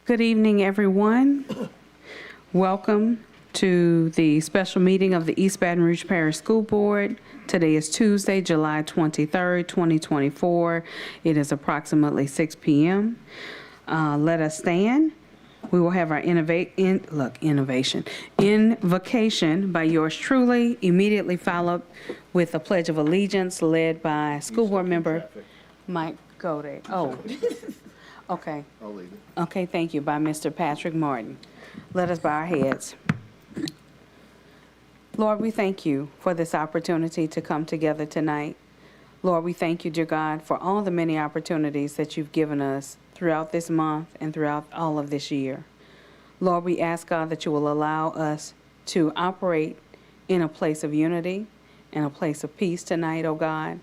Good evening, everyone. Welcome to the special meeting of the East Baton Rouge Parish School Board. Today is Tuesday, July 23rd, 2024. It is approximately 6 p.m. Let us stand. We will have our invocation by yours truly, immediately followed with a Pledge of Allegiance led by School Board Member Mike Gode. Oh. Okay. I'll leave it. Okay, thank you, by Mr. Patrick Martin. Let us bow our heads. Lord, we thank you for this opportunity to come together tonight. Lord, we thank you, dear God, for all the many opportunities that you've given us throughout this month and throughout all of this year. Lord, we ask, God, that you will allow us to operate in a place of unity and a place of peace tonight, oh God.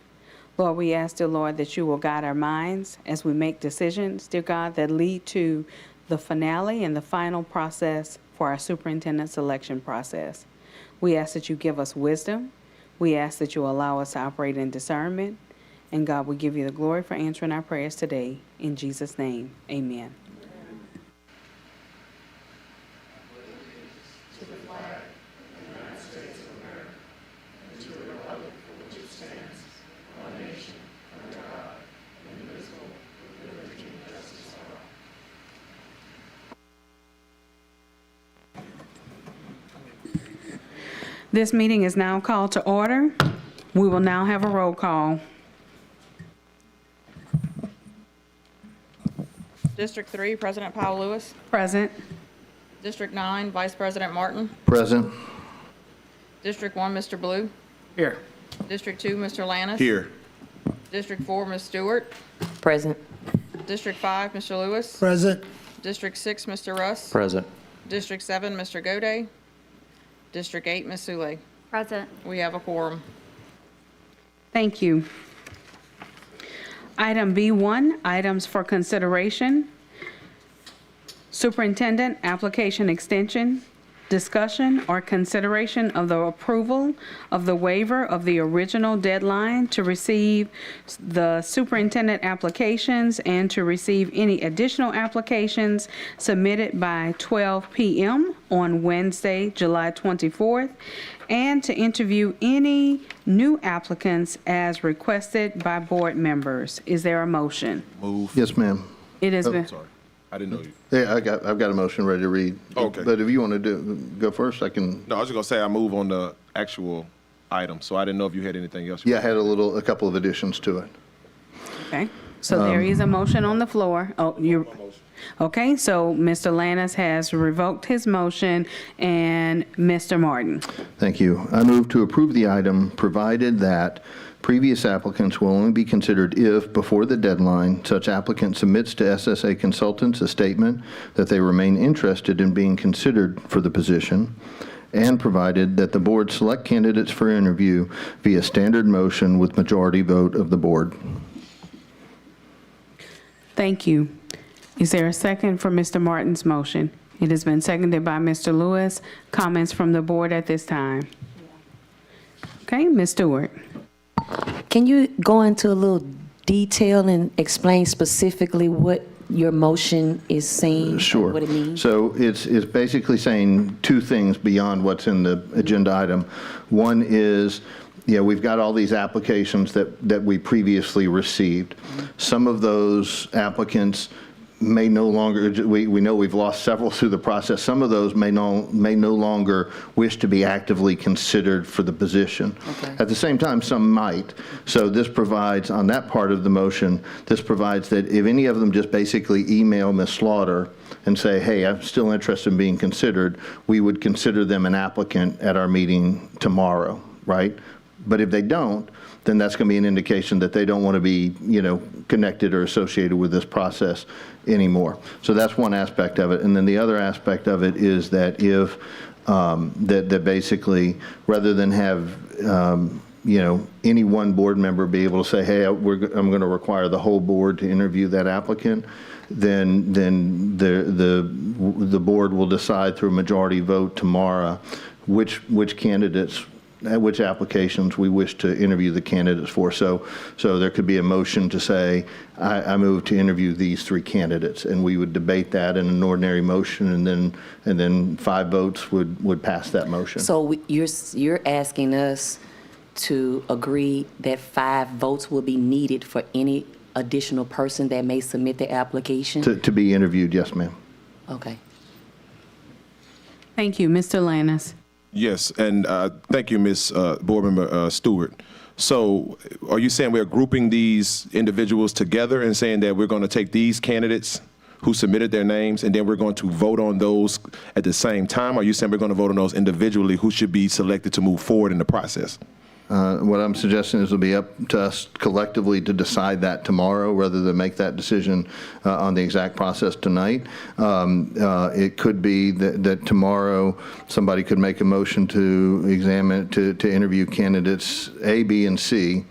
Lord, we ask, dear Lord, that you will guide our minds as we make decisions, dear God, that lead to the finale and the final process for our superintendent selection process. We ask that you give us wisdom. We ask that you allow us to operate in discernment. And God, we give you the glory for answering our prayers today. In Jesus' name, amen. This meeting is now called to order. We will now have a roll call. District 3, President Powell Lewis. Present. District 9, Vice President Martin. Present. District 1, Mr. Blue. Here. District 2, Mr. Lannis. Here. District 4, Ms. Stewart. Present. District 5, Mr. Lewis. Present. District 6, Mr. Russ. Present. District 7, Mr. Gode. District 8, Ms. Sule. Present. We have a quorum. Thank you. Item B1, items for consideration. Superintendent application extension. Discussion or consideration of the approval of the waiver of the original deadline to receive the superintendent applications and to receive any additional applications submitted by 12 p.m. on Wednesday, July 24th, and to interview any new applicants as requested by board members. Is there a motion? Move. Yes, ma'am. It has been. Sorry, I didn't know you. Yeah, I've got a motion ready to read. Okay. But if you want to go first, I can. No, I was just gonna say I move on the actual item, so I didn't know if you had anything else. Yeah, I had a couple of additions to it. Okay, so there is a motion on the floor. Oh, you. Okay, so Mr. Lannis has revoked his motion, and Mr. Martin. Thank you. I move to approve the item, provided that previous applicants will only be considered if, before the deadline, such applicant submits to SSA Consultants a statement that they remain interested in being considered for the position, and provided that the board select candidates for interview via standard motion with majority vote of the board. Thank you. Is there a second for Mr. Martin's motion? It has been seconded by Mr. Lewis. Comments from the board at this time? Okay, Ms. Stewart. Can you go into a little detail and explain specifically what your motion is saying? Sure. What it means? So it's basically saying two things beyond what's in the agenda item. One is, we've got all these applications that we previously received. Some of those applicants may no longer, we know we've lost several through the process. Some of those may no longer wish to be actively considered for the position. Okay. At the same time, some might. So this provides, on that part of the motion, this provides that if any of them just basically email Ms. Slaughter and say, hey, I'm still interested in being considered, we would consider them an applicant at our meeting tomorrow, right? But if they don't, then that's going to be an indication that they don't want to be, connected or associated with this process anymore. So that's one aspect of it. And then the other aspect of it is that if, that basically, rather than have, any one board member be able to say, hey, I'm going to require the whole board to interview that applicant, then the board will decide through a majority vote tomorrow which candidates, which applications we wish to interview the candidates for. So there could be a motion to say, I move to interview these 3 candidates, and we would debate that in an ordinary motion, and then 5 votes would pass that motion. So you're asking us to agree that 5 votes will be needed for any additional person that may submit the application? To be interviewed, yes, ma'am. Okay. Thank you. Mr. Lannis. Yes, and thank you, Ms. Board Member Stewart. So are you saying we're grouping these individuals together and saying that we're going to take these candidates who submitted their names and then we're going to vote on those at the same time? Or are you saying we're going to vote on those individually who should be selected to move forward in the process? What I'm suggesting is it'll be up to us collectively to decide that tomorrow rather than make that decision on the exact process tonight. It could be that tomorrow somebody could make a motion to examine, to interview candidates A, B, and C,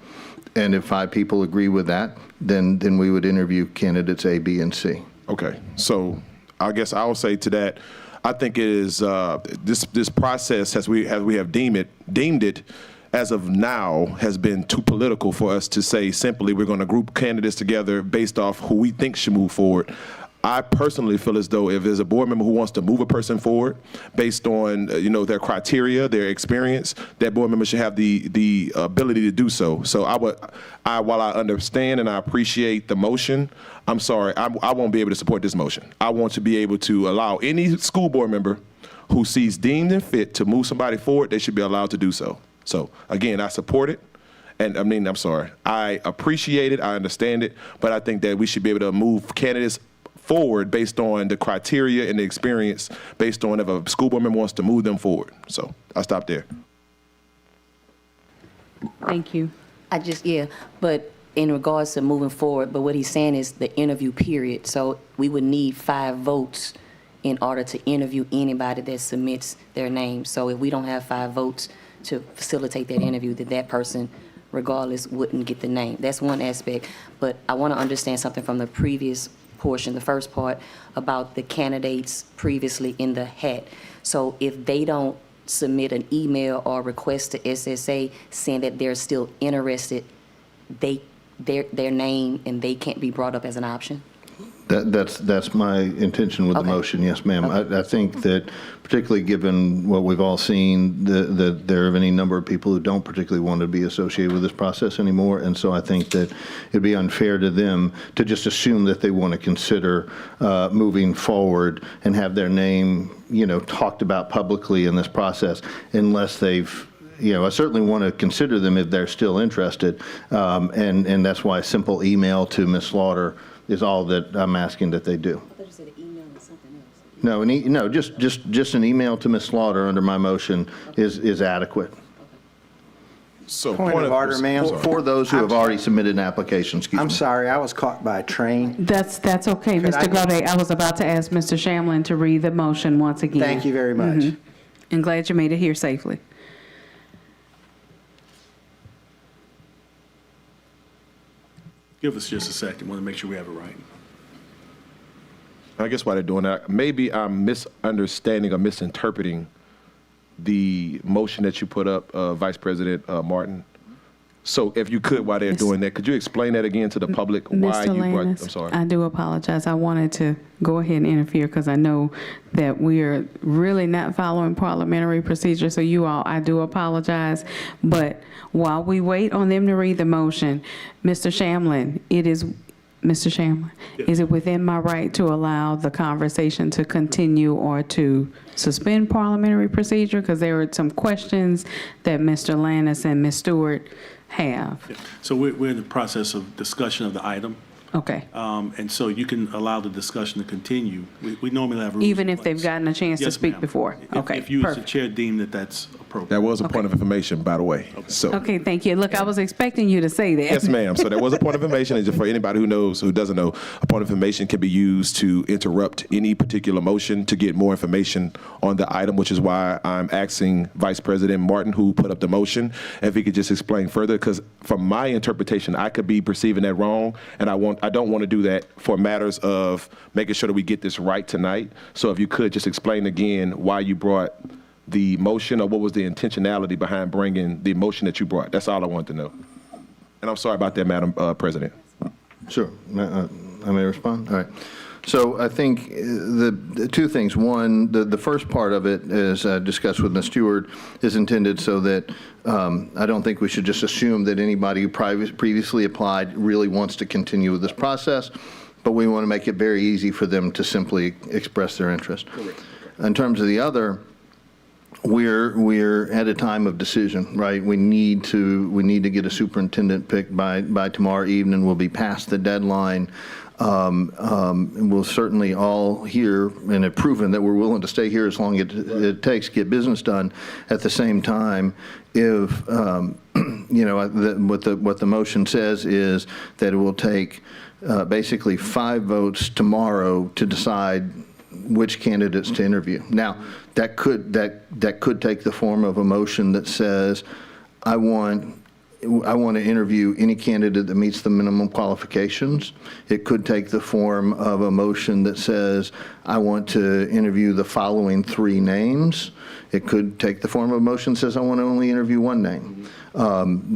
and if 5 people agree with that, then we would interview candidates A, B, and C. Okay, so I guess I'll say to that, I think it is this process, as we have deemed it, as of now, has been too political for us to say simply we're going to group candidates together based off who we think should move forward. I personally feel as though if there's a board member who wants to move a person forward based on their criteria, their experience, that board member should have the ability to do so. So while I understand and I appreciate the motion, I'm sorry, I won't be able to support this motion. I want to be able to allow any school board member who sees deemed and fit to move somebody forward, they should be allowed to do so. So again, I support it. And I'm sorry, I appreciate it, I understand it, but I think that we should be able to move candidates forward based on the criteria and the experience, based on if a school board member wants to move them forward. So I'll stop there. Thank you. But in regards to moving forward, but what he's saying is the interview period. So we would need 5 votes in order to interview anybody that submits their name. So if we don't have 5 votes to facilitate that interview, that that person, regardless, wouldn't get the name. That's one aspect. But I want to understand something from the previous portion, the first part, about the candidates previously in the hat. So if they don't submit an email or request to SSA saying that they're still interested, their name and they can't be brought up as an option? That's my intention with the Okay. motion, yes, ma'am. Okay. I think that particularly given what we've all seen, that there are any number of people who don't particularly want to be associated with this process anymore, and so I think that it'd be unfair to them to just assume that they want to consider moving forward and have their name, talked about publicly in this process unless they've I certainly want to consider them if they're still interested, and that's why a simple email to Ms. Slaughter is all that I'm asking that they do. I thought you said an email or something else. No, just an email to Ms. Slaughter under my motion is adequate So Point of order, ma'am. for those who have already submitted an application. Excuse me. I'm sorry, I was caught by a train. That's okay, Could Mr. Gaudet. I was about to ask Mr. Shamlin to read the motion once again. Thank you very much. And glad you made it here safely. Give us just a second. Want to make sure we have it right. I guess why they're doing that, maybe I'm misunderstanding or misinterpreting the motion that you put up, Vice President Martin. So if you could, while they're doing that, could you explain that again to the public? Why Mr. you brought, Lannis, I'm sorry. I do apologize. I wanted to go ahead and interfere because I know that we are really not following parliamentary procedure. So you all, I do apologize. But while we wait on them to read the motion, Mr. Shamlin, Mr. Shamlin, is it within my right to allow the conversation to continue or to suspend parliamentary procedure? Because there are some questions that Mr. Lannis and Ms. Stewart have. So we're in the process of discussion of the item. Okay. And so you can allow the discussion to continue. We normally have rules. Even in if they've place. gotten a chance to Yes, speak ma'am. before? Okay, If you as the perfect. chair deem that that's appropriate. That was a point of information, by the way. So. Okay, thank you. Look, I was expecting you to say that. Yes, ma'am. So there was a point of information, and just for anybody who doesn't know, a point of information can be used to interrupt any particular motion to get more information on the item, which is why I'm asking Vice President Martin, who put up the motion, if he could just explain further, because from my interpretation, I could be perceiving that wrong, and I don't want to do that for matters of making sure that we get this right tonight. So if you could just explain again why you brought the motion, or what was the intentionality behind bringing the motion that you brought. That's all I wanted to know. And I'm sorry about that, Madam President. Sure. I may respond? All right. So I think the two things. One, the first part of it, as I discussed with Ms. Stewart, is intended so that I don't think we should just assume that anybody who previously applied really wants to continue with this process, but we want to make it very easy for them to simply express their interest. Correct. In terms of the other, we're at a time of decision, right? We need to get a superintendent picked by tomorrow evening. We'll be past the deadline. And we'll certainly all here and have proven that we're willing to stay here as long as it takes to get business done. At the same time, if what the motion says is that it will take basically 5 votes tomorrow to decide which candidates to interview. Now, that could take the form of a motion that says, I want to interview any candidate that meets the minimum qualifications. It could take the form of a motion that says, I want to interview the following 3 names. It could take the form of a motion that says, I want to only interview 1 name.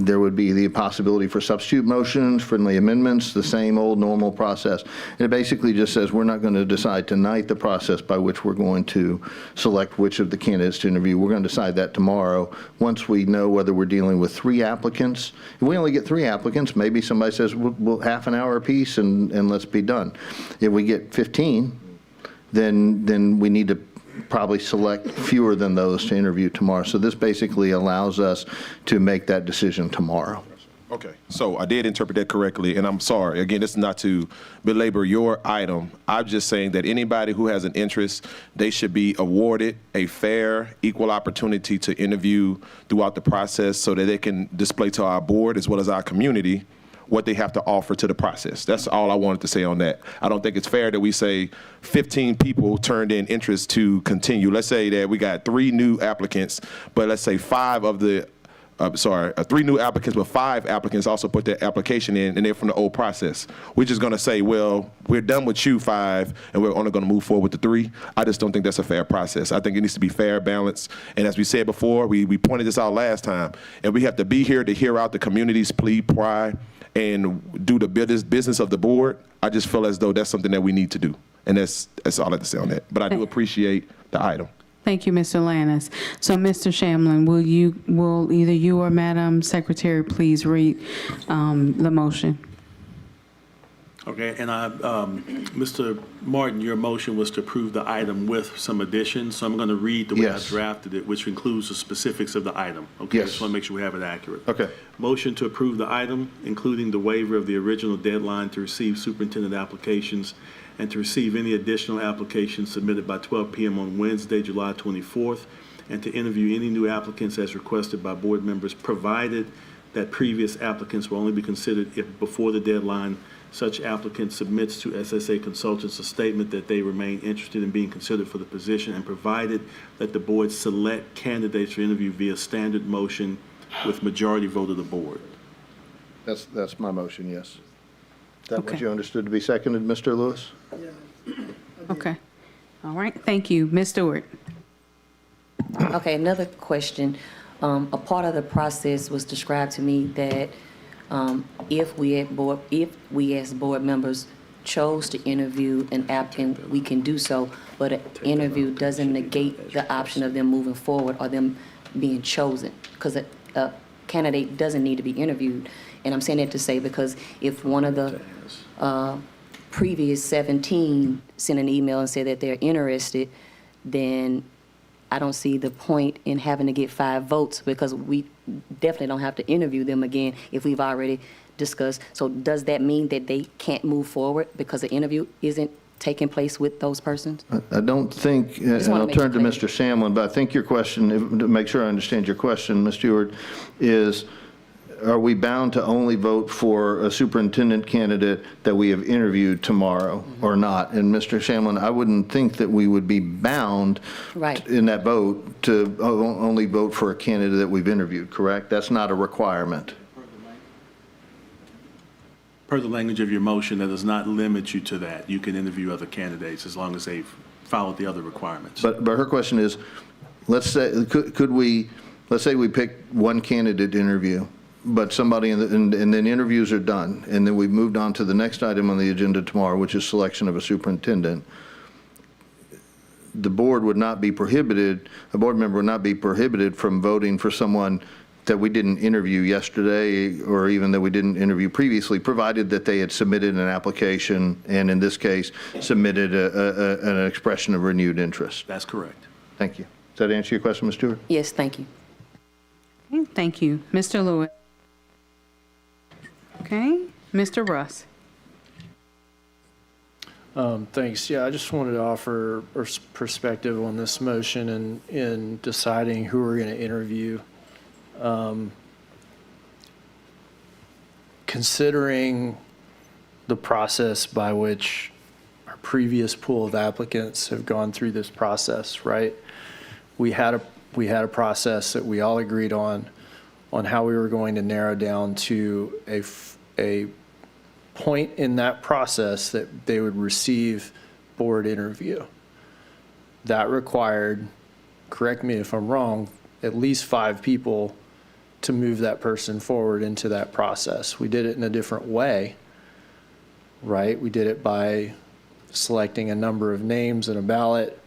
There would be the possibility for substitute motions, friendly amendments, the same old normal process. And it basically just says we're not going to decide tonight the process by which we're going to select which of the candidates to interview. We're going to decide that tomorrow once we know whether we're dealing with 3 applicants. If we only get 3 applicants, maybe somebody says, we'll half an hour apiece and let's be done. If we get 15, then we need to probably select fewer than those to interview tomorrow. So this basically allows us to make that decision tomorrow. Okay, so I did interpret that correctly, and I'm sorry. Again, this is not to belabor your item. I'm just saying that anybody who has an interest, they should be awarded a fair, equal opportunity to interview throughout the process so that they can display to our board as well as our community what they have to offer to the process. That's all I wanted to say on that. I don't think it's fair that we say 15 people turned in interest to continue. Let's say that we got 3 new applicants, but let's say 5 of the 3 new applicants, but 5 applicants also put their application in, and they're from the old process. We're just going to say, well, we're done with you 5, and we're only going to move forward with the 3. I just don't think that's a fair process. I think it needs to be fair, balanced, and as we said before, we pointed this out last time, and we have to be here to hear out the community's plea, cry, and do the business of the board. I just feel as though that's something that we need to do, and that's all I have to say on that. But I do appreciate the item. Thank you, Mr. Lannis. So, Mr. Shamlin, will either you or Madam Secretary please read the motion? Okay, and Mr. Martin, your motion was to approve the item with some additions, so I'm going to read the way I Yes. drafted it, which includes the specifics of the item. Okay, I Yes. just want to make sure we have it accurate. Okay. Motion to approve the item, including the waiver of the original deadline to receive superintendent applications and to receive any additional applications submitted by 12 p.m. on Wednesday, July 24th, and to interview any new applicants as requested by board members, provided that previous applicants will only be considered if before the deadline such applicant submits to SSA consultants a statement that they remain interested in being considered for the position, and provided that the board select candidates for interview via standard motion with majority vote of the board. That's my motion, yes. Is that what Okay. you understood to be seconded, Mr. Lewis? Okay. All right, thank you. Ms. Stewart? Okay, another question. A part of the process was described to me that if we as board members chose to interview an applicant, we can do so, but an interview doesn't negate the option of them moving forward or them being chosen, because a candidate doesn't need to be interviewed. And I'm saying that to say, because if one of the previous 17 sent an email and said that they're interested, then I don't see the point in having to get 5 votes, because we definitely don't have to interview them again if we've already discussed. So does that mean that they can't move forward because the interview isn't taking place with those persons? I don't think, and Just wanna I'll make it turn to clear. Mr. Samlin, but I think your question, to make sure I understand your question, Ms. Stewart, is are we bound to only vote for a superintendent candidate that we have interviewed tomorrow or not? And Mr. Samlin, I wouldn't think that we would be bound Right. in that vote to only vote for a candidate that we've interviewed, correct? That's not a requirement. Per the language of your motion, that does not limit you to that. You can interview other candidates as long as they've followed the other requirements. But her question is, let's say, let's say we pick one candidate to interview, but somebody, and then interviews are done, and then we've moved on to the next item on the agenda tomorrow, which is selection of a superintendent. The board would not be prohibited, a board member would not be prohibited from voting for someone that we didn't interview yesterday, or even that we didn't interview previously, provided that they had submitted an application, and in this case, submitted an expression of renewed interest. That's correct. Thank you. Does that answer your question, Ms. Stewart? Yes, thank you. Okay, thank you. Mr. Lewis. Okay, Mr. Russ. Thanks. Yeah, I just wanted to offer perspective on this motion and in deciding who we're going to interview. Considering the process by which our previous pool of applicants have gone through this process, right? We had a process that we all agreed on how we were going to narrow down to a point in that process that they would receive board interview. That required, correct me if I'm wrong, at least 5 people to move that person forward into that process. We did it in a different way, right? We did it by selecting a number of names in a ballot.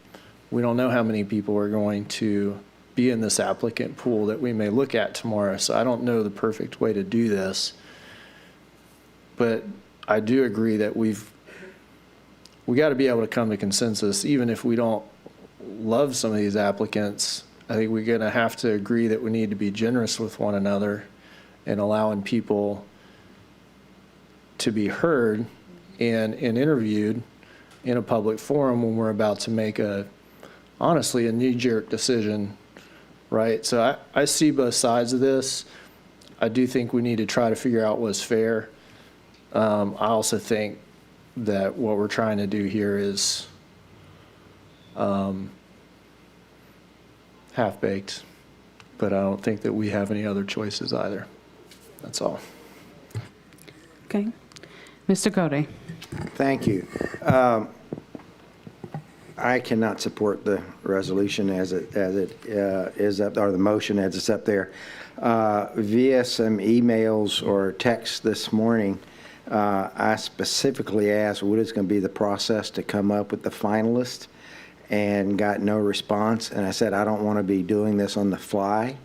We don't know how many people are going to be in this applicant pool that we may look at tomorrow, so I don't know the perfect way to do this. But I do agree that we got to be able to come to consensus, even if we don't love some of these applicants. I think we're going to have to agree that we need to be generous with one another and allowing people to be heard and interviewed in a public forum when we're about to make honestly, a knee-jerk decision, right? So I see both sides of this. I do think we need to try to figure out what's fair. I also think that what we're trying to do here is half-baked, but I don't think that we have any other choices either. That's all. Okay. Mr. Gode. Thank you. I cannot support the resolution as it is up, or the motion as it's up there. Via some emails or texts this morning, I specifically asked what is going to be the process to come up with the finalist, and got no response. And I said, I don't want to be doing this on the fly.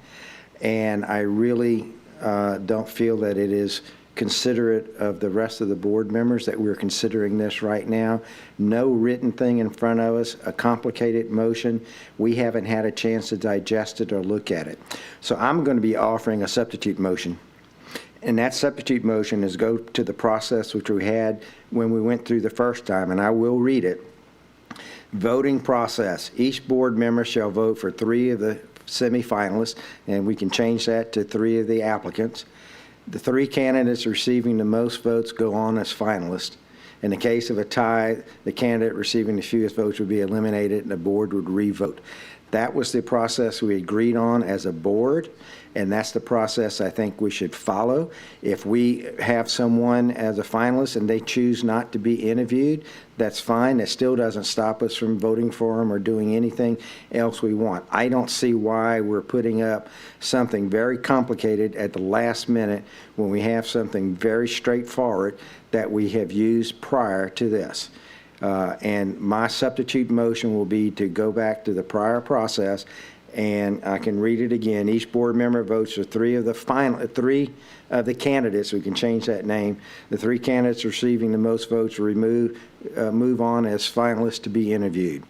And I really don't feel that it is considerate of the rest of the board members that we're considering this right now. No written thing in front of us, a complicated motion. We haven't had a chance to digest it or look at it. So I'm going to be offering a substitute motion. And that substitute motion is go to the process which we had when we went through the first time, and I will read it. Voting process. Each board member shall vote for 3 of the semifinalists, and we can change that to 3 of the applicants. The 3 candidates receiving the most votes go on as finalists, In the case of a tie, the candidate receiving the fewest votes would be eliminated and the board would re-vote. That was the process we agreed on as a board, and that's the process I think we should follow. If we have someone as a finalist and they choose not to be interviewed, that's fine. That still doesn't stop us from voting for them or doing anything else we want. I don't see why we're putting up something very complicated at the last minute when we have something very straightforward that we have used prior to this. And my substitute motion will be to go back to the prior process, and I can read it again. Each board member votes for three of the candidates. We can change that name. The three candidates receiving the most votes will move on as finalists to be interviewed.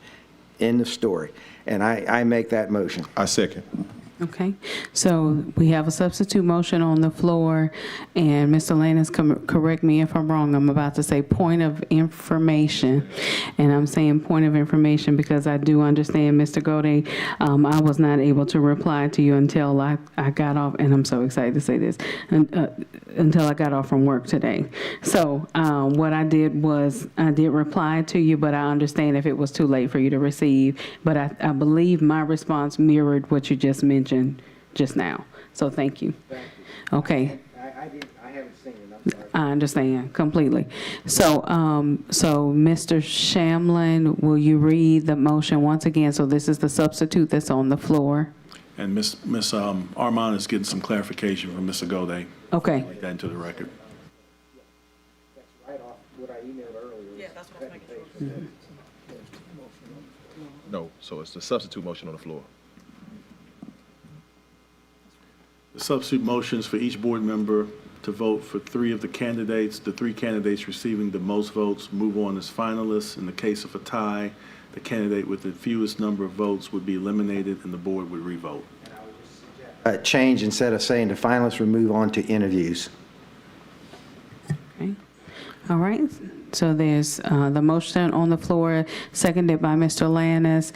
End of story. And I make that motion. I second. Okay, so we have a substitute motion on the floor, and Mr. Lannis, correct me if I'm wrong, I'm about to say point of information, and I'm saying point of information because I do understand, Mr. Gode, I was not able to reply to you until I got off, and I'm so excited to say this, until I got off from work today. So what I did was, I did reply to you, but I understand if it was too late for you to receive, but I believe my response mirrored what you just mentioned just now. So thank you. Okay. I haven't seen it. I'm sorry. I understand completely. So, Mr. Shamlin, will you read the motion once again? So this is the substitute that's on the floor. And Ms. Armand is getting some clarification from Mr. Gode. Okay. Take that into the record. That's right off what I emailed earlier. Yeah, that's what I was making sure. No, so it's the substitute motion on the floor. The substitute motions for each board member to vote for three of the candidates. The three candidates receiving the most votes move on as finalists. In the case of a tie, the candidate with the fewest number of votes would be eliminated and the board would revote. Change, instead of saying the finalists, we move on to interviews. Okay. All right. So there's the motion on the floor, seconded by Mr. Lannis.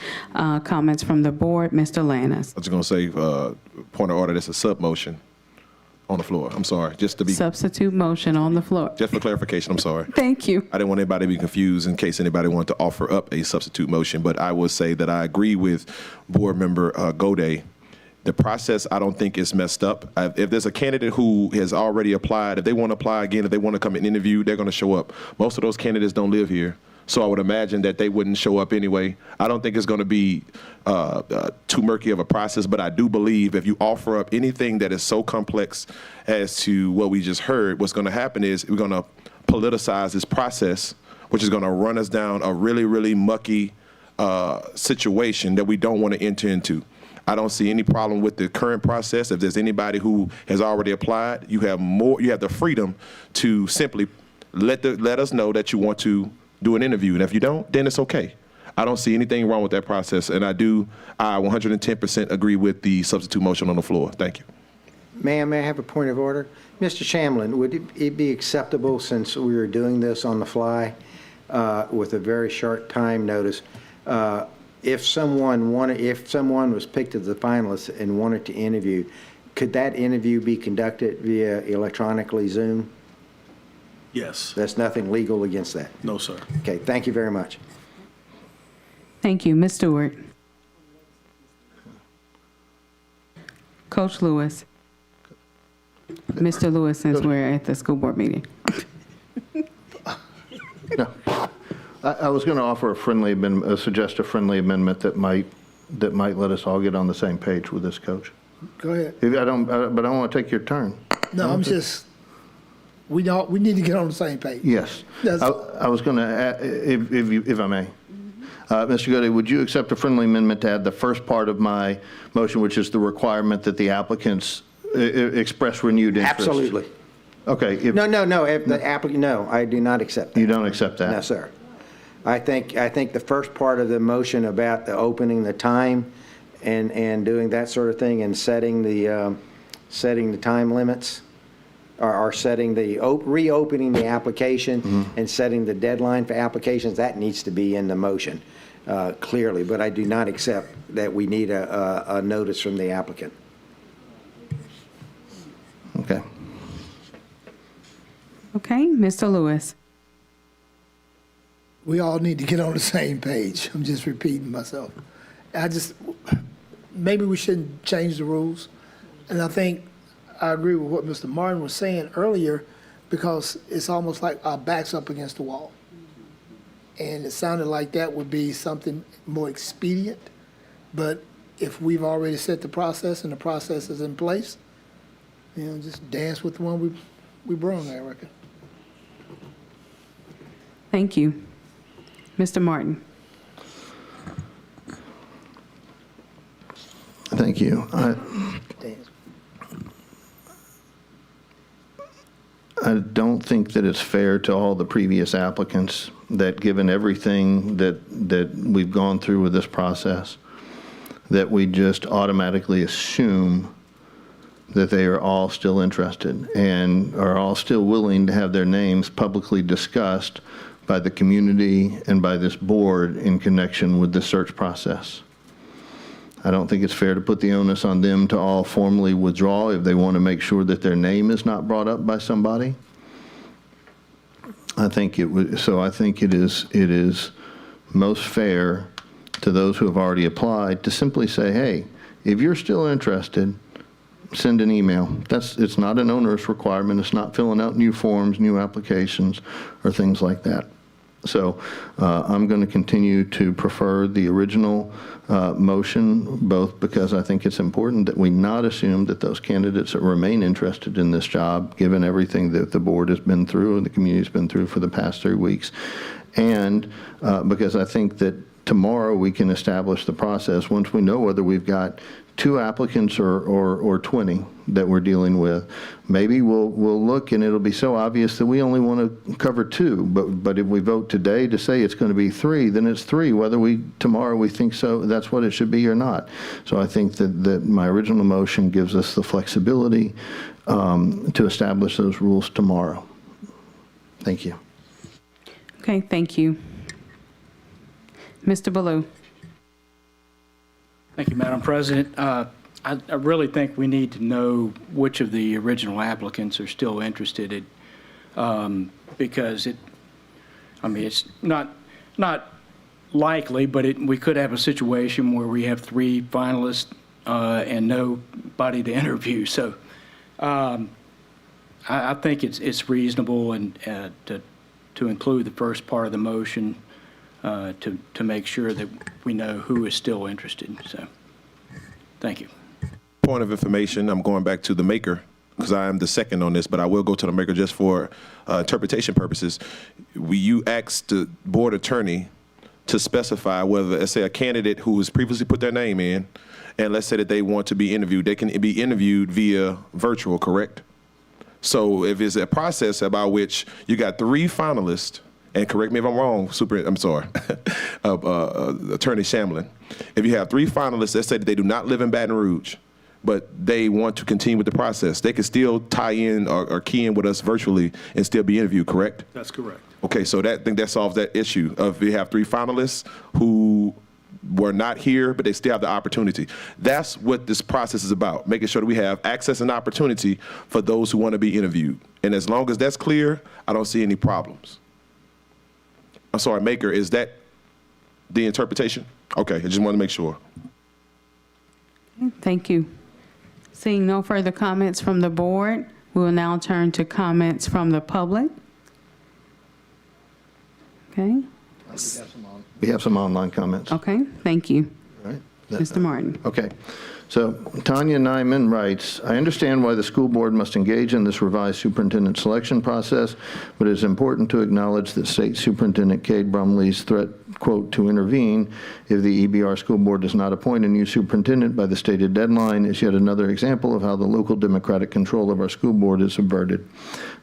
Comments from the board, Mr. Lannis. I was going to say, point of order, that's a sub motion on the floor. I'm sorry, just to be, Substitute motion on the floor. just for clarification, I'm sorry. Thank you. I didn't want anybody to be confused in case anybody wanted to offer up a substitute motion, but I will say that I agree with Board Member Gode. The process, I don't think is messed up. If there's a candidate who has already applied, if they want to apply again, if they want to come and interview, they're going to show up. Most of those candidates don't live here, so I would imagine that they wouldn't show up anyway. I don't think it's going to be too murky of a process, but I do believe if you offer up anything that is so complex as to what we just heard, what's going to happen is we're going to politicize this process, which is going to run us down a really, really mucky situation that we don't want to enter into. I don't see any problem with the current process. If there's anybody who has already applied, you have the freedom to simply let us know that you want to do an interview. And if you don't, then it's okay. I don't see anything wrong with that process. And I 110% agree with the substitute motion on the floor. Thank you. Ma'am, may I have a point of order? Mr. Shamlin, would it be acceptable, since we are doing this on the fly with a very short time notice, if someone was picked as a finalist and wanted to interview, could that interview be conducted via electronically Zoom? Yes. There's nothing legal against that. No, sir. Okay, thank you very much. Thank you. Ms. Stewart. Coach Lewis. Mr. Lewis, since we're at the school board meeting. No. I was going to offer suggest a friendly amendment that might let us all get on the same page with this, Coach. Go ahead. But I don't want to take your turn. No, I'm just, we need to get on the same page. Yes. That's- I was going to, if I may. Mr. Goode, would you accept a friendly amendment to add the first part of my motion, which is the requirement that the applicants express renewed interest? Absolutely. Okay. No, if the applicant, no, I do not accept that. You don't accept that? No, sir. I think the first part of the motion about the opening the time and doing that sort of thing and setting the time limits, or setting the, reopening the application and setting the deadline for applications, that needs to be in the motion clearly, but I do not accept that we need a notice from the applicant. Okay. Okay, Mr. Lewis. we all need to get on the same page. I'm just repeating myself. Maybe we shouldn't change the rules. And I think I agree with what Mr. Martin was saying earlier, because it's almost like our back's up against the wall. And it sounded like that would be something more expedient. But if we've already set the process and the process is in place, just dance with the one we brung, I reckon. Thank you. Mr. Martin. Thank you. I don't think that it's fair to all the previous applicants that, given everything that we've gone through with this process, that we just automatically assume that they are all still interested and are all still willing to have their names publicly discussed by the community and by this board in connection with the search process. I don't think it's fair to put the onus on them to all formally withdraw if they want to make sure that their name is not brought up by somebody. I think it is most fair to those who have already applied to simply say, hey, if you're still interested, send an email. It's not an onerous requirement. It's not filling out new forms, new applications, or things like that. So I'm going to continue to prefer the original motion, both because I think it's important that we not assume that those candidates that remain interested in this job, given everything that the board has been through and the community's been through for the past 3 weeks, and because I think that tomorrow we can establish the process once we know whether we've got 2 applicants or 20 that we're dealing with. Maybe we'll look and it'll be so obvious that we only want to cover 2. But if we vote today to say it's going to be 3, then it's 3, whether tomorrow we think so that's what it should be or not. So I think that my original motion gives us the flexibility to establish those rules tomorrow. Thank you. Okay, thank you. Mr. Ballou. Thank you, Madam President. I really think we need to know which of the original applicants are still interested in, because it's not likely, but we could have a situation where we have 3 finalists and nobody to interview. So I think it's reasonable and to include the first part of the motion to make sure that we know who is still interested. So, thank you. Point of information, I'm going back to the maker because I am the second on this, but I will go to the maker just for interpretation purposes. You asked the board attorney to specify whether, let's say, a candidate who has previously put their name in, and let's say that they want to be interviewed, they can be interviewed via virtual, correct? So if it's a process about which you got 3 finalists, and correct me if I'm wrong, Attorney Shamlin, if you have 3 finalists, let's say that they do not live in Baton Rouge, but they want to continue with the process, they can still tie in or key in with us virtually and still be interviewed, correct? That's correct. Okay, so I think that solves that issue of we have 3 finalists who were not here, but they still have the opportunity. That's what this process is about, making sure that we have access and opportunity for those who want to be interviewed. And as long as that's clear, I don't see any problems. I'm sorry, Maker, is that the interpretation? Okay, I just want to make sure. Thank you. Seeing no further comments from the board, we will now turn to comments from the public. Okay. We have some online comments. Okay, thank you. All right. Mr. Martin. Okay. So Tanya Nyman writes, I understand why the school board must engage in this revised superintendent selection process, but it is important to acknowledge that State Superintendent Cade Brumley's threat, quote, to intervene if the EBR school board does not appoint a new superintendent by the stated deadline is yet another example of how the local democratic control of our school board is subverted.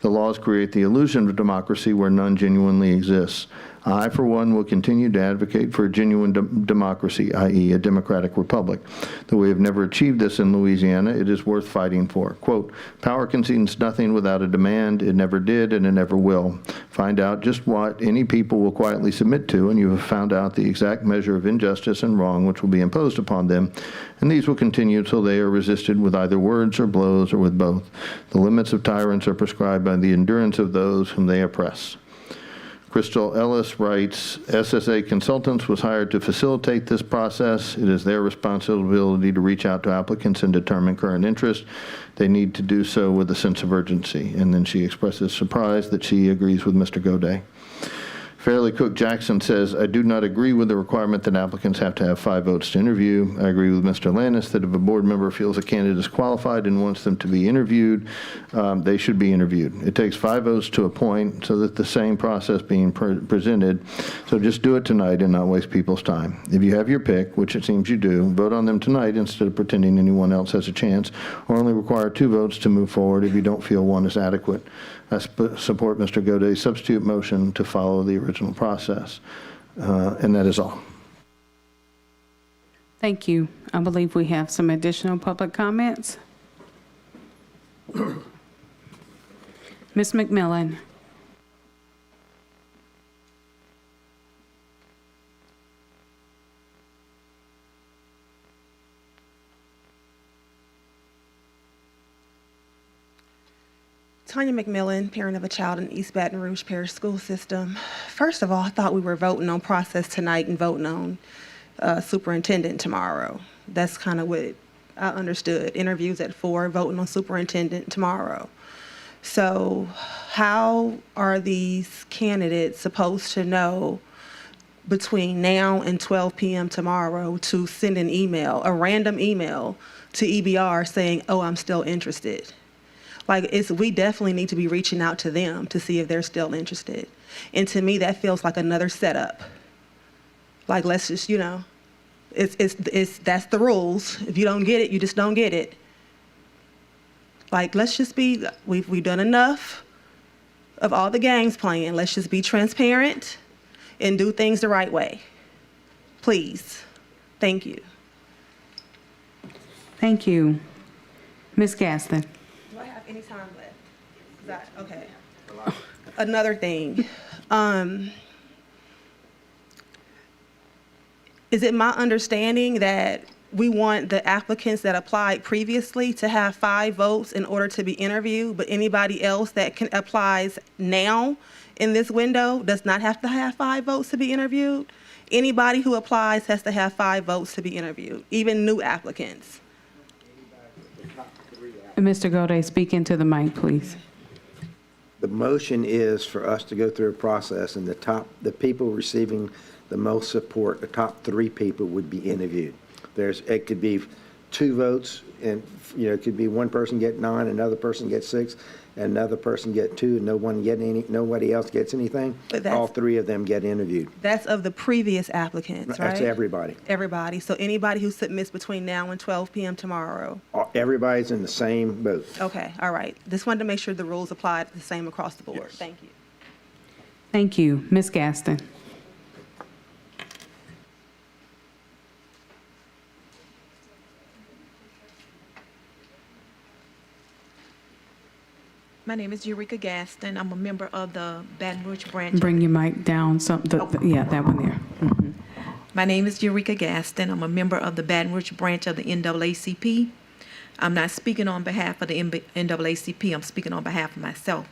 The laws create the illusion of democracy where none genuinely exists. I, for one, will continue to advocate for a genuine democracy, i.e. a democratic republic. Though we have never achieved this in Louisiana, it is worth fighting for. Quote, power concedes nothing without a demand. It never did and it never will. Find out just what any people will quietly submit to, and you have found out the exact measure of injustice and wrong which will be imposed upon them, and these will continue until they are resisted with either words or blows or with both. The limits of tyrants are prescribed by the endurance of those whom they oppress. Crystal Ellis writes, SSA Consultants was hired to facilitate this process. It is their responsibility to reach out to applicants and determine current interest. They need to do so with a sense of urgency. And then she expresses surprise that she agrees with Mr. Goday. Fairleigh Cook Jackson says, I do not agree with the requirement that applicants have to have 5 votes to interview. I agree with Mr. Landis that if a board member feels a candidate is qualified and wants them to be interviewed, they should be interviewed. It takes 5 votes to appoint, so that the same process being presented. So just do it tonight and not waste people's time. If you have your pick, which it seems you do, vote on them tonight instead of pretending anyone else has a chance, or only require 2 votes to move forward if you don't feel one is adequate. I support Mr. Goday's substitute motion to follow the original process. And that is all. Thank you. I believe we have some additional public comments. Ms. McMillan. Tanya McMillan, parent of a child in East Baton Rouge Parish School System. First of all, I thought we were voting on process tonight and voting on superintendent tomorrow. That's kind of what I understood. Interviews at 4, voting on superintendent tomorrow. So how are these candidates supposed to know between now and 12 p.m. tomorrow to send an email, a random email to EBR saying, oh, I'm still interested? Like, we definitely need to be reaching out to them to see if they're still interested. And to me, that feels like another setup. Like, let's just, that's the rules. If you don't get it, you just don't get it. Like, let's just be, we've done enough of all the games playing. Let's just be transparent and do things the right way. Please. Thank you. Thank you. Ms. Gaston. Do I have any time left? Okay. Another thing. Is it my understanding that we want the applicants that applied previously to have 5 votes in order to be interviewed, but anybody else that applies now in this window does not have to have 5 votes to be interviewed? Anybody who applies has to have 5 votes to be interviewed, even new applicants. Mr. Goday, speak into the mic, please. The motion is for us to go through a process, and the people receiving the most support, the top 3 people would be interviewed. It could be 2 votes, and it could be one person get 9, another person gets 6, and another person get 2, and nobody else gets anything. All 3 of them get interviewed. That's of the previous applicants, right? That's everybody. Everybody. So anybody who submits between now and 12 p.m. tomorrow. Everybody's in the same boat. Okay, all right. Just wanted to make sure the rules applied the same across the board. Yes. Thank you. Thank you. Ms. Gaston. My name is Eureka Gaston. I'm a member of the Baton Rouge branch. Bring your mic down. Yeah, that one there. Mm-hmm. My name is Eureka Gaston. I'm a member of the Baton Rouge branch of the NAACP. I'm not speaking on behalf of the NAACP. I'm speaking on behalf of myself.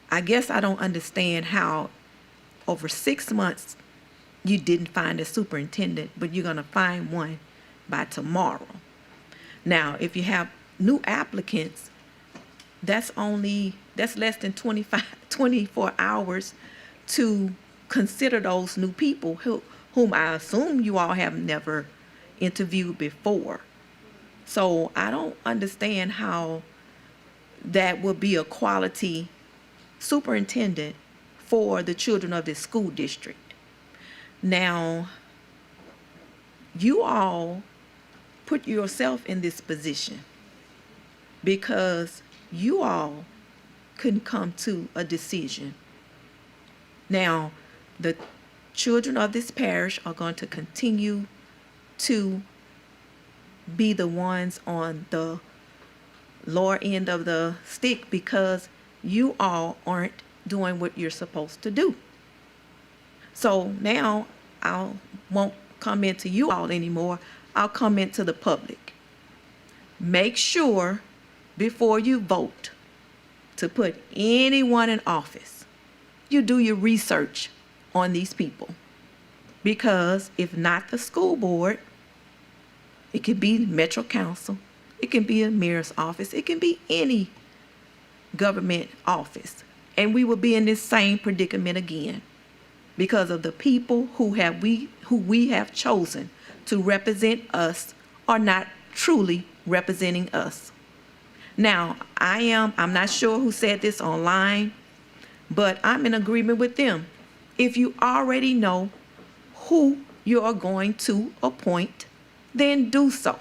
I guess I don't understand how over 6 months you didn't find a superintendent, but you're going to find one by tomorrow. Now, if you have new applicants, that's less than 24 hours to consider those new people whom I assume you all have never interviewed before. So I don't understand how that would be a quality superintendent for the children of this school district. Now, you all put yourself in this position because you all couldn't come to a decision. Now, the children of this parish are going to continue to be the ones on the lower end of the stick because you all aren't doing what you're supposed to do. So now I won't comment to you all anymore. I'll comment to the public. Make sure before you vote to put anyone in office you do your research on these people. Because if not the school board, it could be Metro Council, it can be a mayor's office, it can be any government office. And we will be in this same predicament again because of the people who we have chosen to represent us are not truly representing us. Now, I'm not sure who said this online, but I'm in agreement with them. If you already know who you are going to appoint, then do so.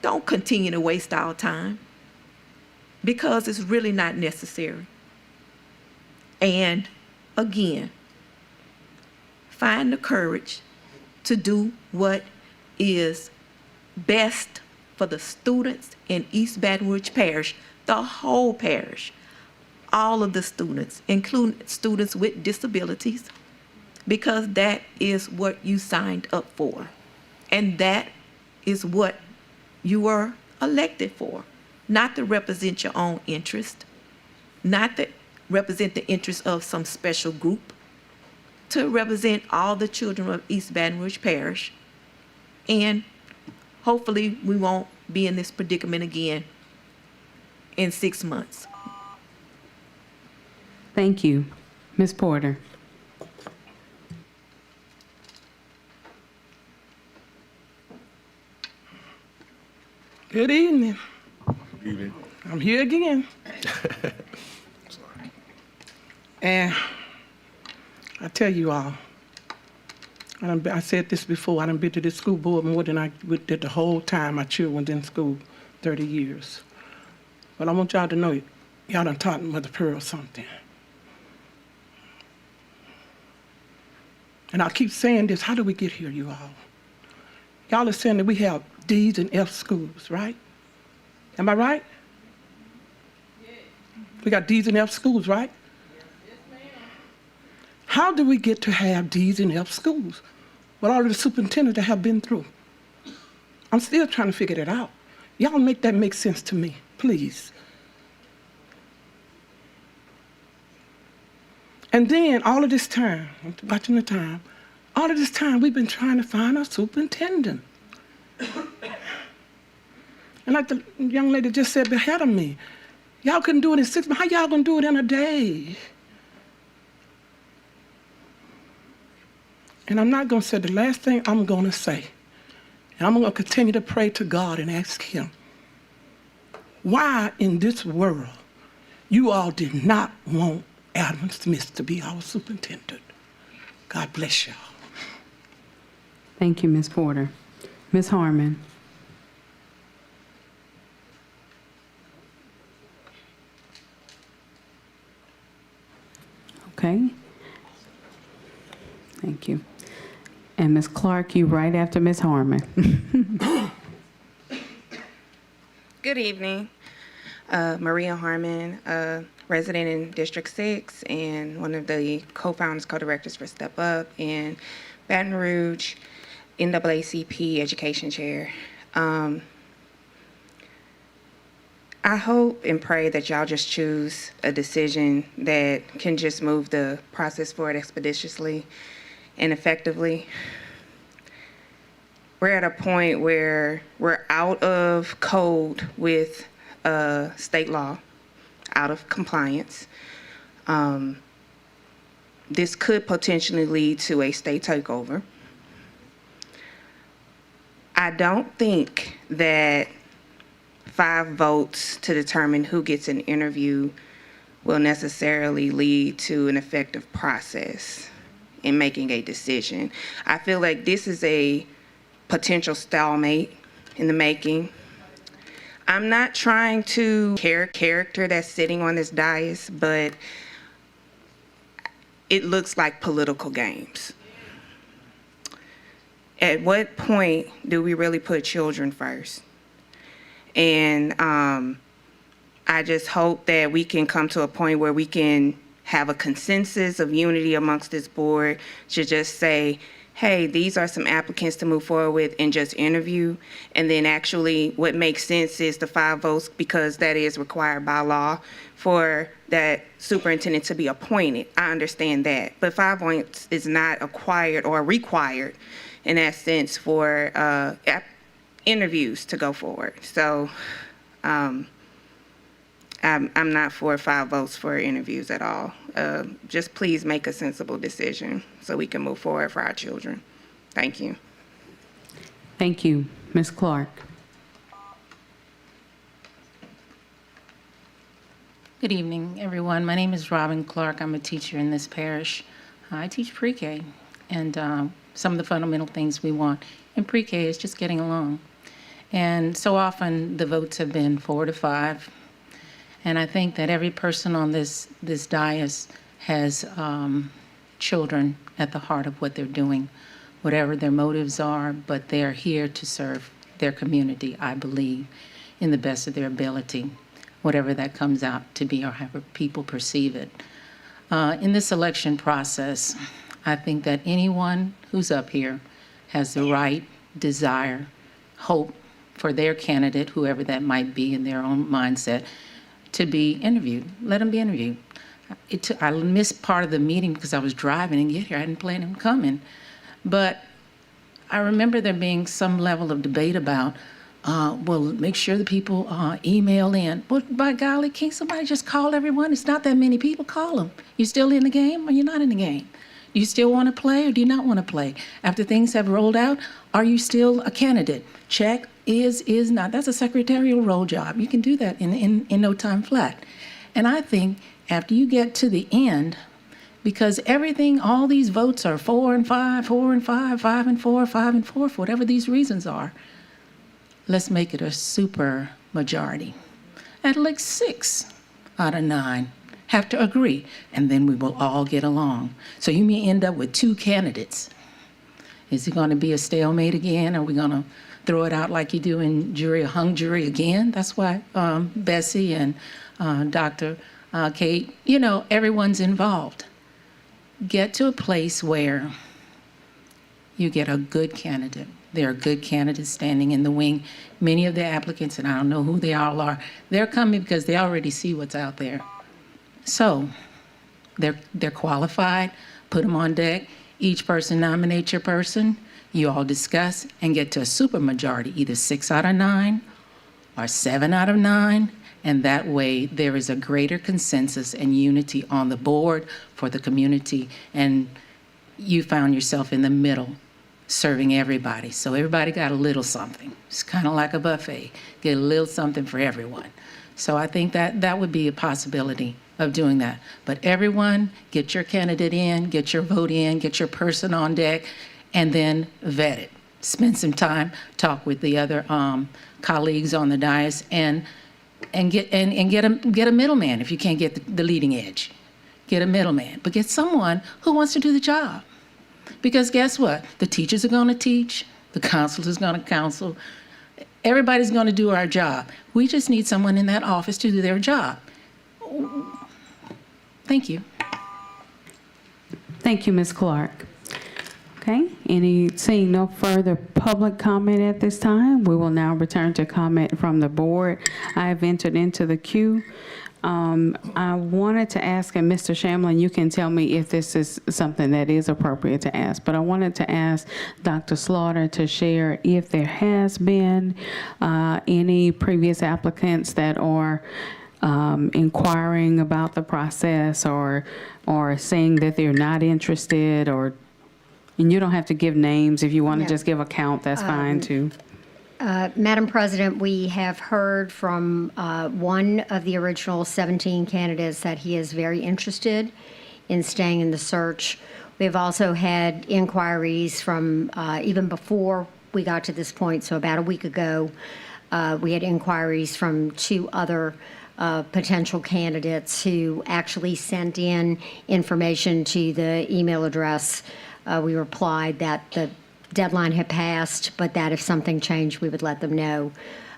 Don't continue to waste our time because it's really not necessary. And again, find the courage to do what is best for the students in East Baton Rouge Parish, the whole parish, all of the students, including students with disabilities, because that is what you signed up for. And that is what you were elected for, not to represent your own interest, not to represent the interest of some special group, to represent all the children of East Baton Rouge Parish. And hopefully we won't be in this predicament again in 6 months. Thank you. Ms. Porter. Good evening. I'm here again. And I tell you all, I said this before, I done been to this school board more than I did the whole time my children was in school, 30 years. But I want y'all to know, y'all done taught Mother Pearl something. And I keep saying this, how do we get here, you all? Y'all are saying that we have D's and F schools, right? Am I right? Yeah. We got D's and F schools, right? Yes, ma'am. How do we get to have D's and F schools? Well, all of the superintendents that have been through. I'm still trying to figure that out. Y'all make that make sense to me, please. And then all of this time, I'm watching the time, all of this time we've been trying to find a superintendent. And like the young lady just said ahead of me, y'all couldn't do it in 6 months. How y'all gonna do it in a day? And I'm not gonna say the last thing I'm gonna say. And I'm gonna continue to pray to God and ask Him, why in this world you all did not want Adam Smith to be our superintendent? God bless y'all. Thank you, Ms. Porter. Ms. Harmon. Okay. Thank you. And Ms. Clark, you right after Ms. Harmon. Good evening. Maria Harmon, resident in District 6 and one of the co-founders, co-directors for Step Up in Baton Rouge, NAACP Education Chair. I hope and pray that y'all just choose a decision that can just move the process forward expeditiously and effectively. We're at a point where we're out of code with state law, out of compliance. This could potentially lead to a state takeover. I don't think that 5 votes to determine who gets an interview will necessarily lead to an effective process in making a decision. I feel like this is a potential stalemate in the making. I'm not trying to character that's sitting on this dais, but it looks like political games. At what point do we really put children first? And I just hope that we can come to a point where we can have a consensus of unity amongst this board to just say, hey, these are some applicants to move forward with and just interview. And then actually what makes sense is the 5 votes, because that is required by law for that superintendent to be appointed. I understand that. But 5 votes is not acquired or required in that sense for interviews to go forward. So I'm not for 5 votes for interviews at all. Just please make a sensible decision so we can move forward for our children. Thank you. Thank you. Ms. Clark. Good evening, everyone. My name is Robin Clark. I'm a teacher in this parish. I teach pre-K, and some of the fundamental things we want in pre-K is just getting along. And so often the votes have been 4 to 5. And I think that every person on this dais has children at the heart of what they're doing, whatever their motives are, but they're here to serve their community, I believe, in the best of their ability, whatever that comes out to be or however people perceive it. In this election process, I think that anyone who's up here has the right desire, hope for their candidate, whoever that might be in their own mindset, to be interviewed. Let them be interviewed. I missed part of the meeting because I was driving and get here. I hadn't planned on coming. But I remember there being some level of debate about, well, make sure the people email in. Well, by golly, can't somebody just call everyone? It's not that many people. Call them. You still in the game or you're not in the game? Do you still want to play or do you not want to play? After things have rolled out, are you still a candidate? Check, is not. That's a secretarial role job. You can do that in no time flat. And I think after you get to the end, because everything, all these votes are 4 and 5, 4 and 5, 5 and 4, 5 and 4, for whatever these reasons are, let's make it a super majority. At least 6 out of 9 have to agree, and then we will all get along. So you may end up with 2 candidates. Is it going to be a stalemate again? Are we going to throw it out like you do in jury, a hung jury again? That's why Bessie and Dr. Kate, everyone's involved. Get to a place where you get a good candidate. There are good candidates standing in the wing. Many of the applicants, and I don't know who they all are, they're coming because they already see what's out there. So they're qualified, put them on deck. Each person nominates your person. You all discuss and get to a supermajority, either 6 out of 9 or 7 out of 9. And that way there is a greater consensus and unity on the board for the community. And you found yourself in the middle, serving everybody. So everybody got a little something. It's kind of like a buffet. Get a little something for everyone. So I think that would be a possibility of doing that. But everyone, get your candidate in, get your vote in, get your person on deck, and then vet it. Spend some time, talk with the other colleagues on the dais, and get a middleman if you can't get the leading edge. Get a middleman, but get someone who wants to do the job. Because guess what? The teachers are going to teach, the counselors are going to counsel. Everybody's going to do our job. We just need someone in that office to do their job. Thank you. Thank you, Ms. Clark. Okay, seeing no further public comment at this time, we will now return to comment from the board. I have entered into the queue. I wanted to ask, and Mr. Shamlin, you can tell me if this is something that is appropriate to ask, but I wanted to ask Dr. Slaughter to share if there has been any previous applicants that are inquiring about the process or saying that they're not interested, and you don't have to give names. If you want to just give a count, that's fine too. Madam President, we have heard from one of the original 17 candidates that he is very interested in staying in the search. We've also had inquiries from even before we got to this point, so about a week ago, we had inquiries from 2 other potential candidates who actually sent in information to the email address. We replied that the deadline had passed, but that if something changed, we would let them know.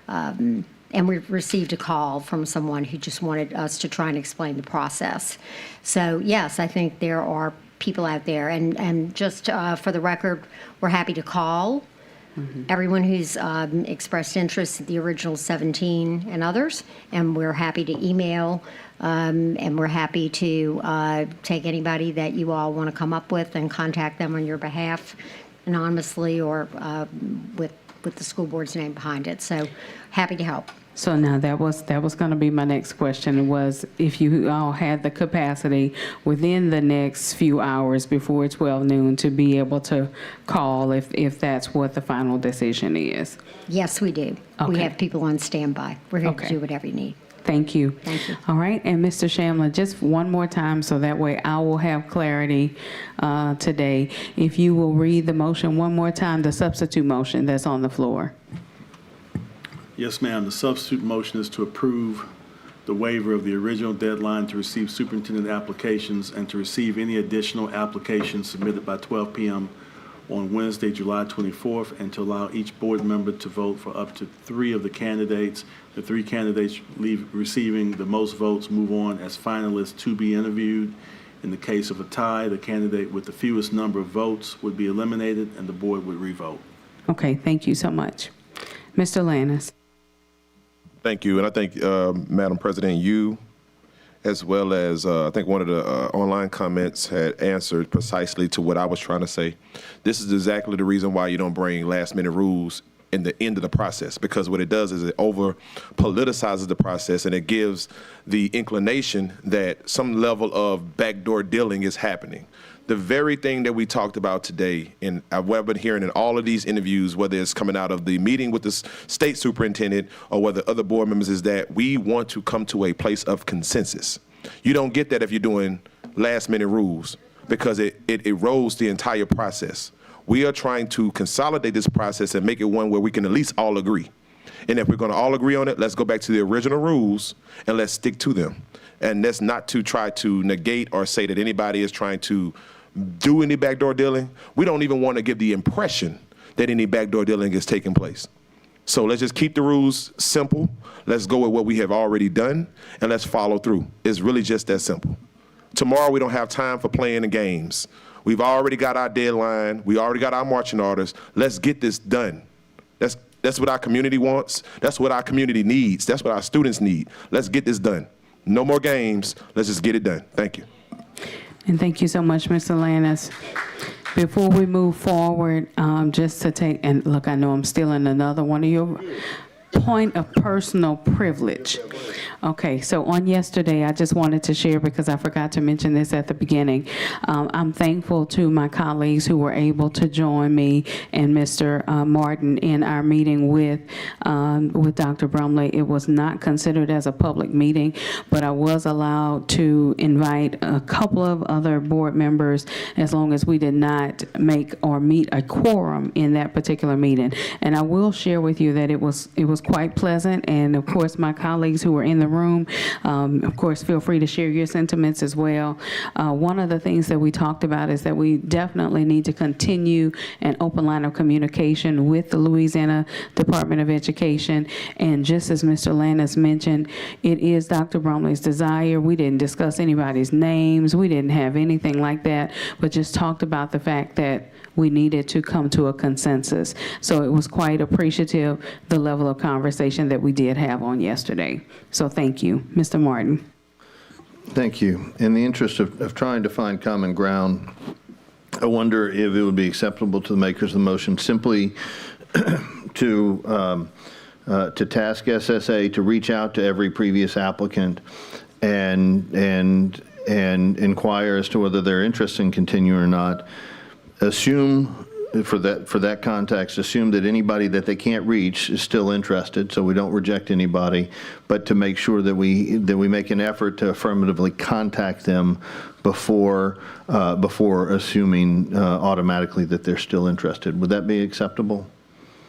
And we received a call from someone who just wanted us to try and explain the process. So yes, I think there are people out there. And just for the record, we're happy to call everyone who's expressed interest at the original 17 and others, and we're happy to email, and we're happy to take anybody that you all want to come up with and contact them on your behalf anonymously or with the school board's name behind it. So happy to help. So now that was going to be my next question, was if you all had the capacity within the next few hours before 12 noon to be able to call if that's what the final decision is. Yes, we do. We Okay. have people on standby. We're here Okay. to do whatever you need. Thank you. Thank you. All right, and Mr. Shamlin, just one more time so that way I will have clarity today. If you will read the motion one more time, the substitute motion that's on the floor. Yes, ma'am. The substitute motion is to approve the waiver of the original deadline to receive superintendent applications and to receive any additional applications submitted by 12 p.m. on Wednesday, July 24th, and to allow each board member to vote for up to 3 of the candidates. The 3 candidates receiving the most votes move on as finalists to be interviewed. In the case of a tie, the candidate with the fewest number of votes would be eliminated and the board would revote. Okay, thank you so much. Mr. Lannis. Thank you. And I think, Madam President, you, as well as I think one of the online comments had answered precisely to what I was trying to say. This is exactly the reason why you don't bring last-minute rules in the end of the process, because what it does is it over-politicizes the process and it gives the inclination that some level of backdoor dealing is happening. The very thing that we talked about today, and I've been hearing in all of these interviews, whether it's coming out of the meeting with the state superintendent or whether other board members, is that we want to come to a place of consensus. You don't get that if you're doing last-minute rules, because it erodes the entire process. We are trying to consolidate this process and make it one where we can at least all agree. And if we're going to all agree on it, let's go back to the original rules and let's stick to them. And that's not to try to negate or say that anybody is trying to do any backdoor dealing. We don't even want to give the impression that any backdoor dealing is taking place. So let's just keep the rules simple. Let's go with what we have already done, and let's follow through. It's really just that simple. Tomorrow we don't have time for playing the games. We've already got our deadline. We already got our marching orders. Let's get this done. That's what our community wants. That's what our community needs. That's what our students need. Let's get this done. No more games. Let's just get it done. Thank you. And thank you so much, Mr. Lannis. Before we move forward, just to take, and look, I know I'm stealing another one of your point of personal privilege. Okay, so on yesterday, I just wanted to share, because I forgot to mention this at the beginning. I'm thankful to my colleagues who were able to join me and Mr. Martin in our meeting with Dr. Brumley. It was not considered as a public meeting, but I was allowed to invite a couple of other board members as long as we did not make or meet a quorum in that particular meeting. And I will share with you that it was quite pleasant, and of course my colleagues who were in the room, of course, feel free to share your sentiments as well. One of the things that we talked about is that we definitely need to continue an open line of communication with the Louisiana Department of Education, and just as Mr. Lannis mentioned, it is Dr. Brumley's desire. We didn't discuss anybody's names, we didn't have anything like that, but just talked about the fact that we needed to come to a consensus. So it was quite appreciative, the level of conversation that we did have on yesterday. So thank you. Mr. Martin. Thank you. In the interest of trying to find common ground, I wonder if it would be acceptable to the makers of the motion simply to task SSA to reach out to every previous applicant and inquire as to whether they're interested in continuing or not. Assume, for that context, assume that anybody that they can't reach is still interested, so we don't reject anybody, but to make sure that we make an effort to affirmatively contact them before assuming automatically that they're still interested. Would that be acceptable?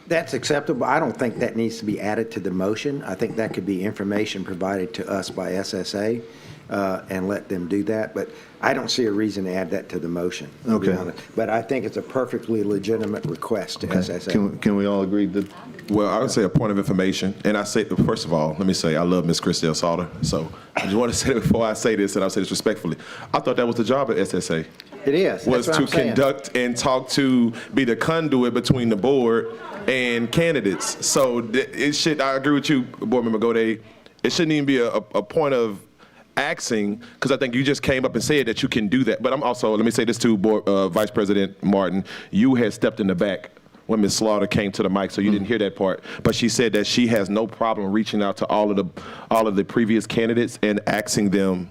That's acceptable. I don't think that needs to be added to the motion. I think that could be information provided to us by SSA and let them do that. But I don't see a reason to add that to the motion. Okay. But I think it's a perfectly legitimate request to SSA. Can we all agree that? Well, I would say a point of information, and I say, first of all, let me say I love Ms. Christelle Salter, so I just want to say before I say this, and I'll say this respectfully, I thought that was the job of SSA. It is. was That's to what I'm saying. conduct and talk to, be the conduit between the board and candidates. So it should, I agree with you, Board Member Gode, it shouldn't even be a point of asking, because I think you just came up and said that you can do that. But I'm also, let me say this too, Vice President Martin, you had stepped in the back when Ms. Slaughter came to the mic, so you didn't hear that part. But she said that she has no problem reaching out to all of the previous candidates and asking them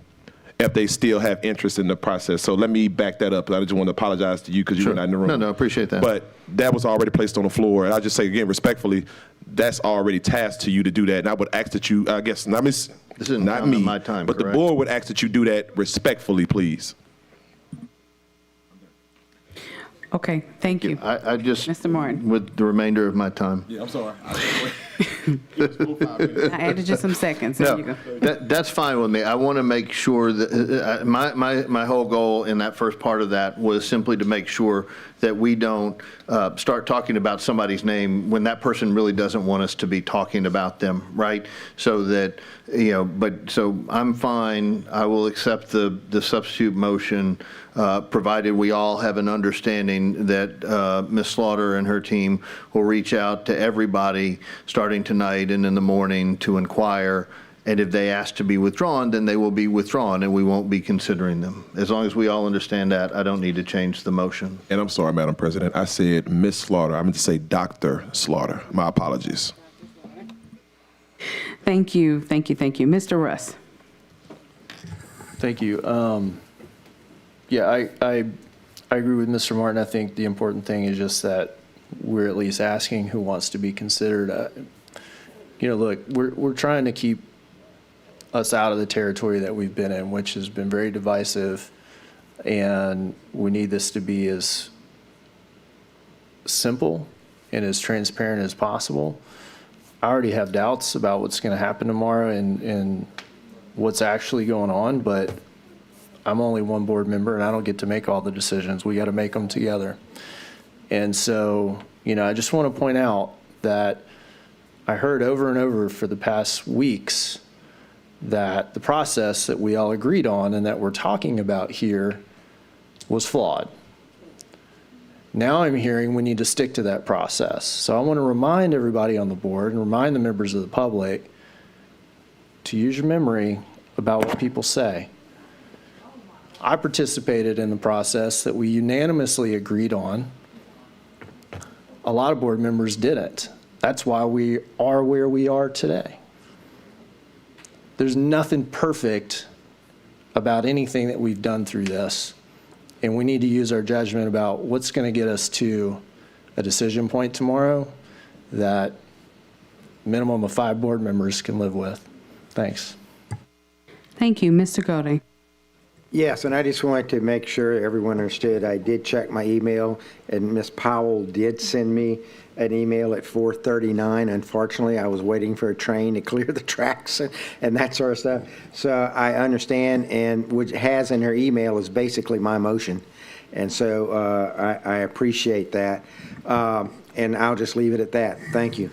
if they still have interest in the process. So let me back that up. I just want to apologize to you because you were not in the room. No, appreciate that. But that was already placed on the floor. And I'll just say again, respectfully, that's already tasked to you to do that. And I would ask that you, I guess, This isn't not counting me, my time, but correct? the board would ask that you do that respectfully, please. Okay, thank you. I just, Mr. Martin. with the remainder of my time. Yeah, I'm sorry. I added just some seconds. There you go. That's fine with me. I want to make sure that, my whole goal in that first part of that was simply to make sure that we don't start talking about somebody's name when that person really doesn't want us to be talking about them, right? So that, so I'm fine. I will accept the substitute motion, provided we all have an understanding that Ms. Slaughter and her team will reach out to everybody starting tonight and in the morning to inquire. And if they ask to be withdrawn, then they will be withdrawn and we won't be considering them. As long as we all understand that, I don't need to change the motion. And I'm sorry, Madam President. I said Ms. Slaughter. I meant to say Dr. Slaughter. My apologies. Thank you. Mr. Russ. Thank you. Yeah, I agree with Mr. Martin. I think the important thing is just that we're at least asking who wants to be considered. Look, we're trying to keep us out of the territory that we've been in, which has been very divisive, and we need this to be as simple and as transparent as possible. I already have doubts about what's going to happen tomorrow and what's actually going on, but I'm only one board member and I don't get to make all the decisions. We got to make them together. And so, I just want to point out that I heard over and over for the past weeks that the process that we all agreed on and that we're talking about here was flawed. Now I'm hearing we need to stick to that process. So I want to remind everybody on the board and remind the members of the public to use your memory about what people say. I participated in the process that we unanimously agreed on. A lot of board members didn't. That's why we are where we are today. There's nothing perfect about anything that we've done through this, and we need to use our judgment about what's going to get us to a decision point tomorrow that minimum of 5 board members can live with. Thanks. Thank you. Mr. Gode. Yes, and I just wanted to make sure everyone understood. I did check my email, and Ms. Powell did send me an email at 4:39. Unfortunately, I was waiting for a train to clear the tracks and that sort of stuff. So I understand, and what it has in her email is basically my motion. And so I appreciate that. And I'll just leave it at that. Thank you.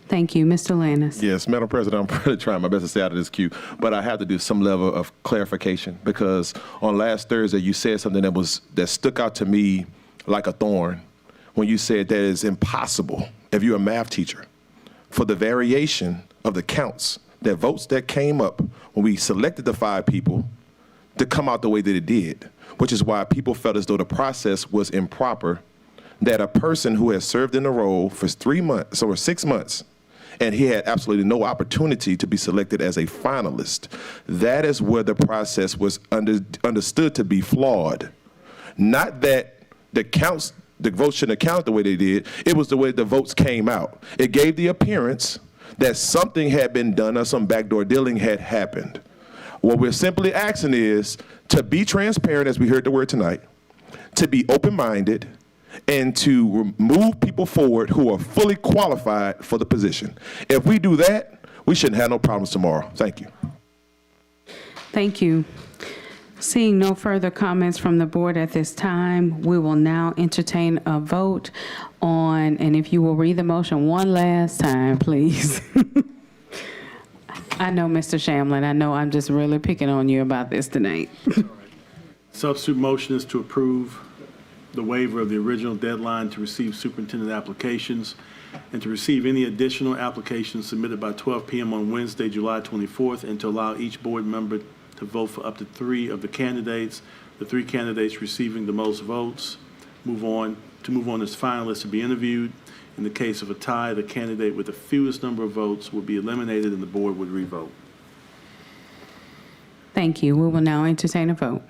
Thank you. Mr. Lannis. Yes, Madam President, I'm really trying my best to stay out of this queue, but I have to do some level of clarification because on last Thursday you said something that stuck out to me like a thorn when you said that it's impossible, if you're a math teacher, for the variation of the counts, that votes that came up when we selected the 5 people to come out the way that it did, which is why people felt as though the process was improper, that a person who has served in the role for 3 months or 6 months and he had absolutely no opportunity to be selected as a finalist. That is where the process was understood to be flawed. Not that the votes shouldn't count the way they did, it was the way the votes came out. It gave the appearance that something had been done or some backdoor dealing had happened. What we're simply asking is to be transparent, as we heard the word tonight, to be open-minded, and to move people forward who are fully qualified for the position. If we do that, we shouldn't have no problems tomorrow. Thank you. Thank you. Seeing no further comments from the board at this time, we will now entertain a vote on, and if you will read the motion one last time, please. I know, Mr. Shamlin, I know I'm just really picking on you about this tonight. Substitute motion is to approve the waiver of the original deadline to receive superintendent applications and to receive any additional applications submitted by 12 p.m. on Wednesday, July 24th, and to allow each board member to vote for up to 3 of the candidates. The 3 candidates receiving the most votes move on as finalists to be interviewed. In the case of a tie, the candidate with the fewest number of votes will be eliminated and the board would revote. Thank you. We will now entertain a vote.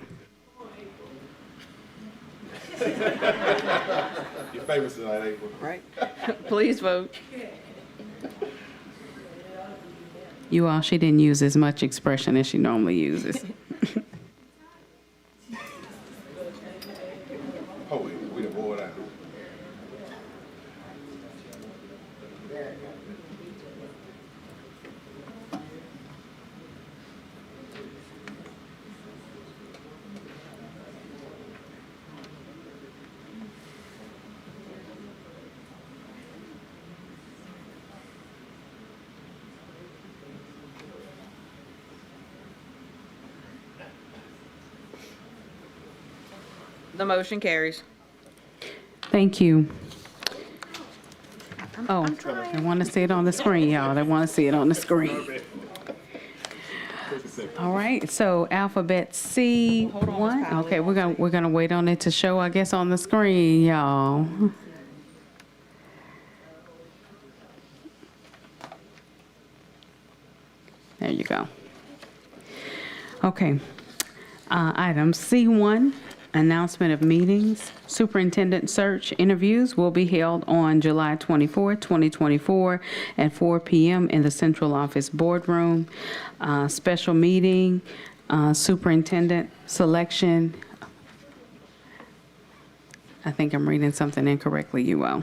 Your favorites tonight, April. Right. Please vote. You all, she didn't use as much expression as she normally uses. Oh, we the board out. The motion carries. Thank you. Oh, I want to see it on the screen, y'all. I want to see it on the screen. All right, so alphabet C1. Okay, we're gonna wait on it to show, I guess, on the screen, y'all. There you go. Okay. Item C1, announcement of meetings. Superintendent search interviews will be held on July 24, 2024 at 4 p.m. in the central office boardroom. Special meeting, superintendent selection. I think I'm reading something incorrectly, you all.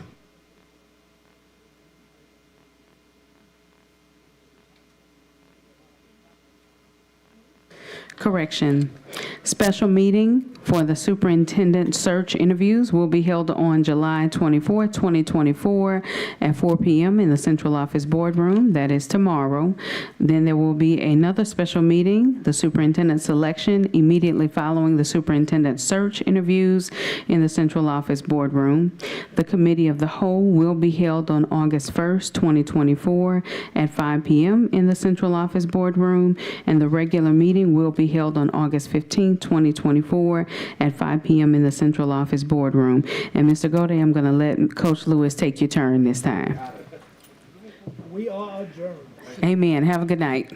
Correction. Special meeting for the superintendent search interviews will be held on July 24, 2024 at 4 p.m. in the central office boardroom. That is tomorrow. Then there will be another special meeting, the superintendent selection, immediately following the superintendent search interviews in the central office boardroom. The committee of the whole will be held on August 1st, 2024 at 5 p.m. in the central office boardroom, and the regular meeting will be held on August 15, 2024 at 5 p.m. in the central office boardroom. And Mr. Goday, I'm going to let Coach Lewis take your turn this time. We are adjourned. Amen. Have a good night.